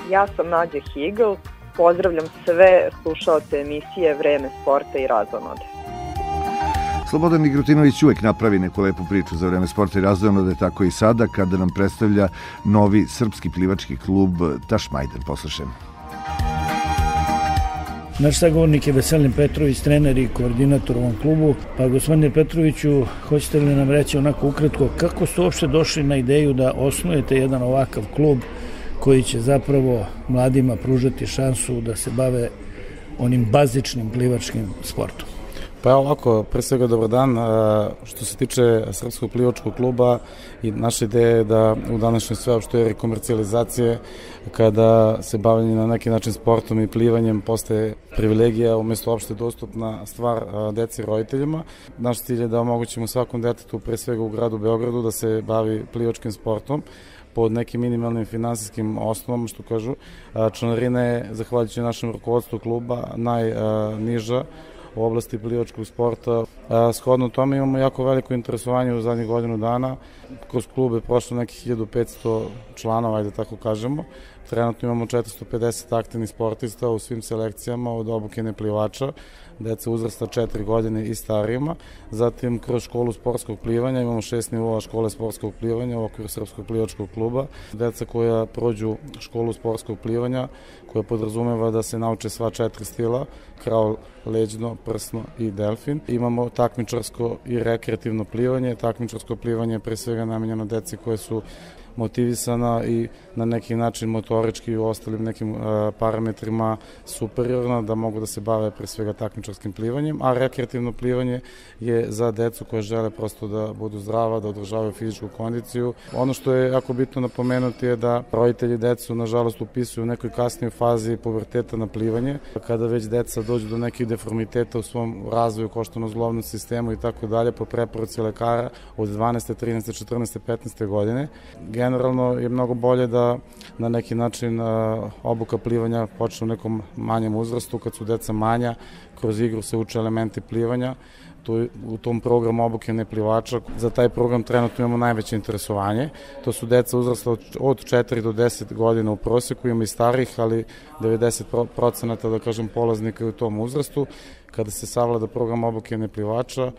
Ja sam Nađa Higl, pozdravljam sve slušaoce emisije Vreme sporta i razonode. Slobodan Migrutinović uvek napravi neku lepu priču za Vreme sporta i razonode, tako i sada kada nam predstavlja novi srpski plivački klub Tašmajdan. Poslušajmo. Naš sagovornik je Veselin Petrović, trener i koordinator u ovom klubu. Pa gospodine Petroviću, hoćete li nam reći onako ukratko kako ste uopšte došli na ideju da osnujete jedan ovakav klub koji će zapravo mladima pružati šansu da se bave onim bazičnim plivačkim sportom? Pa ovako, pre svega dobar dan. Što se tiče Srpskog plivačkog kluba, i naša ideja je da u današnjoj sveopštoj eri komercijalizacije, kada se bavljanje na neki način sportom i plivanjem postaje privilegija umjesto opšte dostupna stvar deci i roditeljima. Naš cilj je da omogućimo svakom detetu, pre svega u gradu Beogradu, da se bavi plivačkim sportom pod nekim minimalnim finansijskim osnovama, što kažu. Članarina je, zahvaljujući našem rukovodstvu kluba, najniža u oblasti plivačkog sporta. Shodno tome imamo jako veliko interesovanje u zadnjih godinu dana. Kroz klub je prošlo nekih 1500 članova, ajde tako kažemo. Trenutno imamo 450 aktivnih sportista u svim selekcijama, od obuke neplivača, deca uzrasta 4 godine i starijima. Zatim kroz školu sportskog plivanja imamo 6 nivoa škole sportskog plivanja u okviru Srpskog plivačkog kluba. Deca koja prođu školu sportskog plivanja, koja podrazumeva da se nauče sva 4 stila, kraul, leđno, prsno i delfin. Imamo takmičarsko i rekreativno plivanje. Takmičarsko plivanje je pre svega namenjeno deci koje su motivisana i na neki način motorički i u ostalim nekim parametrima superiorna, da mogu da se bave pre svega takmičarskim plivanjem, a rekreativno plivanje je za decu koje žele prosto da budu zdrava, da održavaju fizičku kondiciju. Ono što je jako bitno napomenuti je da roditelji decu nažalost upisuju u nekoj kasnijoj fazi puberteta na plivanje, kada već deca dođu do nekih deformiteta u svom razvoju koštano-zglobnom sistemu i tako dalje, po preporuci lekara od 12. 13. 14. 15. godine. Generalno je mnogo bolje da na neki način obuka plivanja počne u nekom manjem uzrastu, kad su deca manja, kroz igru se uče elementi plivanja. U tom programu obuke neplivača, za taj program trenutno imamo najveće interesovanje. To su deca uzrasta od 4 do 10 godina u proseku, imamo i starih, ali 90% da kažem polaznika je u tom uzrastu. Kada se savlada program obuke neplivača,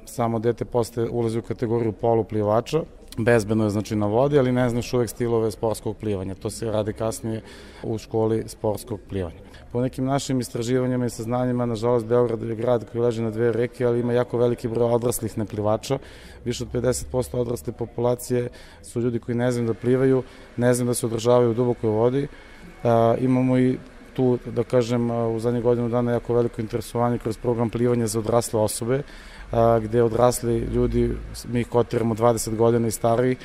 samo dete ulazi u kategoriju poluplivača. Bezbedno je znači na vodi, ali ne znaš uvek stilove sportskog plivanja. To se radi kasnije u školi sportskog plivanja. Po nekim našim istraživanjima i saznanjima, nažalost, Beograd je grad koji leži na 2 reke, ali ima jako veliki broj odraslih neplivača. Više od 50% odrasle populacije su ljudi koji ne znaju da plivaju, ne znaju da se održavaju u dubokoj vodi. Imamo i tu, da kažem, u zadnjih godinu dana jako veliko interesovanje kroz program plivanja za odrasle osobe, gde odrasli ljudi, mi ih kotiramo 20 godina i stariji,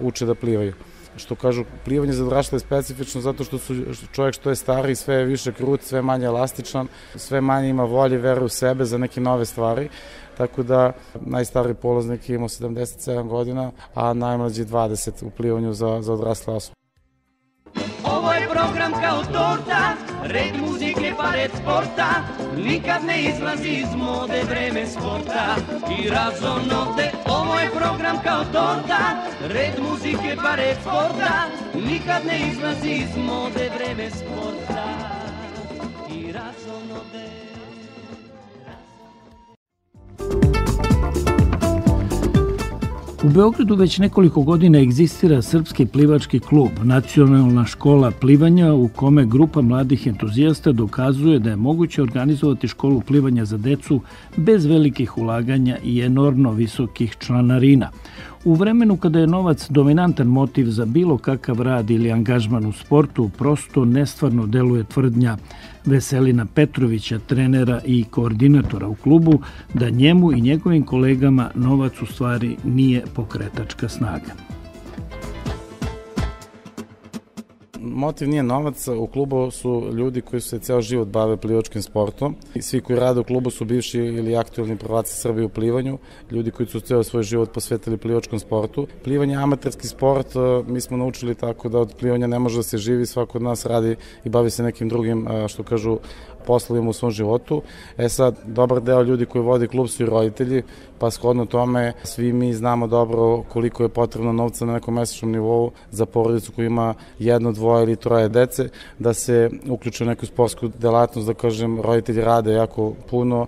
uče da plivaju. Što kažu, plivanje za odrasle je specifično zato što čovjek što je stariji sve je više krut, sve manje elastičan, sve manje ima volje, veruje u sebe za neke nove stvari. Tako da najstariji polaznik je imao 77 godina, a najmlađi 20 u plivanju za odrasle osobe. Ovo je program kao torta, red muzike pa red sporta, nikad ne izlazi iz mode vreme sporta i razonode. Ovo je program kao torta, red muzike pa red sporta, nikad ne izlazi iz mode vreme sporta i razonode. U Beogradu već nekoliko godina egzistira Srpski plivački klub, nacionalna škola plivanja u kome grupa mladih entuzijasta dokazuje da je moguće organizovati školu plivanja za decu bez velikih ulaganja i enormno visokih članarina. U vremenu kada je novac dominantan motiv za bilo kakav rad ili angažman u sportu, prosto nestvarno deluje tvrdnja Veselina Petrovića, trenera i koordinatora u klubu, da njemu i njegovim kolegama novac u stvari nije pokretačka snaga. Motiv nije novac, u klubu su ljudi koji se ceo život bave plivačkim sportom. Svi koji rade u klubu su bivši ili aktualni prvaci Srbije u plivanju, ljudi koji su ceo svoj život posvetili plivačkom sportu. Plivanje je amaterski sport, mi smo naučili tako da od plivanja ne može da se živi, svako od nas radi i bavi se nekim drugim, što kažu, poslovima u svom životu. Sad, dobar deo ljudi koji vodi klub su i roditelji, pa shodno tome svi mi znamo dobro koliko je potrebno novca na nekom mesečnom nivou za porodicu koja ima jedno, dvoje 2 ili 3 dece, da se uključe u neku sportsku delatnost, da kažem, roditelji rade jako puno,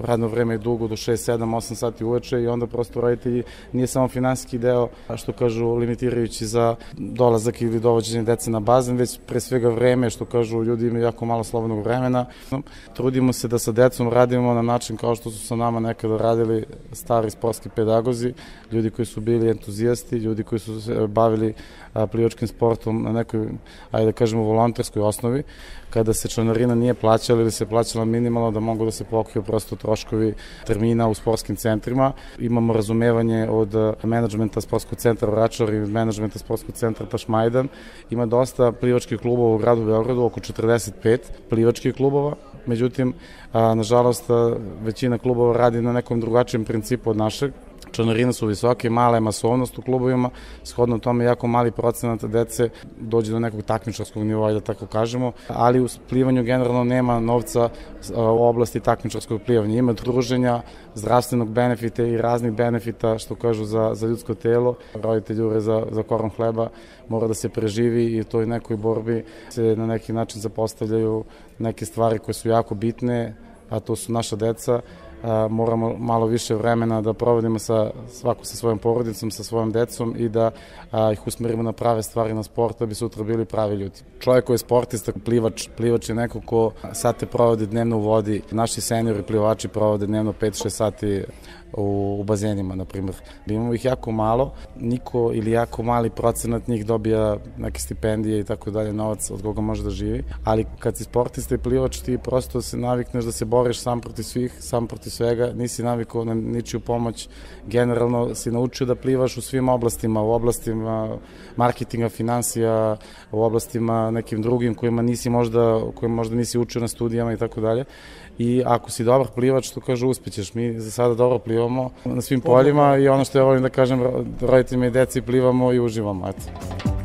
radno vreme je dugo, do 6, 7, 8 sati uveče i onda prosto roditelji nije samo finansijski deo, što kažu, limitirajući za dolazak ili dovođenje dece na bazen, već pre svega vreme, što kažu, ljudi imaju jako malo slobodnog vremena. Trudimo se da sa decom radimo na način kao što su sa nama nekada radili stari sportski pedagozi, ljudi koji su bili entuzijasti, ljudi koji su se bavili plivačkim sportom na nekoj, ajde da kažemo, volonterskoj osnovi, kada se članarina nije plaćala ili se plaćala minimalno, da mogu da se pokriju prosto troškovi termina u sportskim centrima. Imamo razumevanje od menadžmenta sportskog centra Vračar i menadžmenta sportskog centra Tašmajdan. Ima dosta plivačkih klubova u gradu Beogradu, oko 45 plivačkih klubova. Međutim, nažalost, većina klubova radi na nekom drugačijem principu od našeg. Članarine su visoke, mala je masovnost u klubovima, shodno tome jako mali procenat dece dođe do nekog takmičarskog nivoa, da tako kažemo, ali u plivanju generalno nema novca u oblasti takmičarskog plivanja. Ima druženja, zdravstvenog benefita i raznih benefita, što kažu, za ljudsko telo. Roditelji jure za korom hleba, mora da se preživi i u toj nekoj borbi se na neki način zapostavljaju neke stvari koje su jako bitne, a to su naša deca. Moramo malo više vremena da provodimo svako sa svojom porodicom, sa svojom decom i da ih usmerimo na prave stvari na sport, da bi sutra bili pravi ljudi. Čovjek koji je sportista, plivač je neko ko sate provode dnevno u vodi. Naši seniori plivači provode dnevno 5-6 sati u bazenima, na primjer. Imamo ih jako malo, niko ili jako mali procenat njih dobija neke stipendije i tako dalje, novac od koga može da živi, ali kad si sportista i plivač, ti prosto se navikneš da se boriš sam protiv svih, sam protiv svega, nisi navikao na ničiju pomoć, generalno si naučio da plivaš u svim oblastima, u oblastima marketinga, finansija, u oblastima nekim drugim kojima možda nisi učio na studijama i tako dalje. I ako si dobar plivač, što kaže, uspećeš. Mi za sada dobro plivamo na svim poljima i ono što ja volim da kažem roditeljima i deci, plivamo i uživamo. Eto.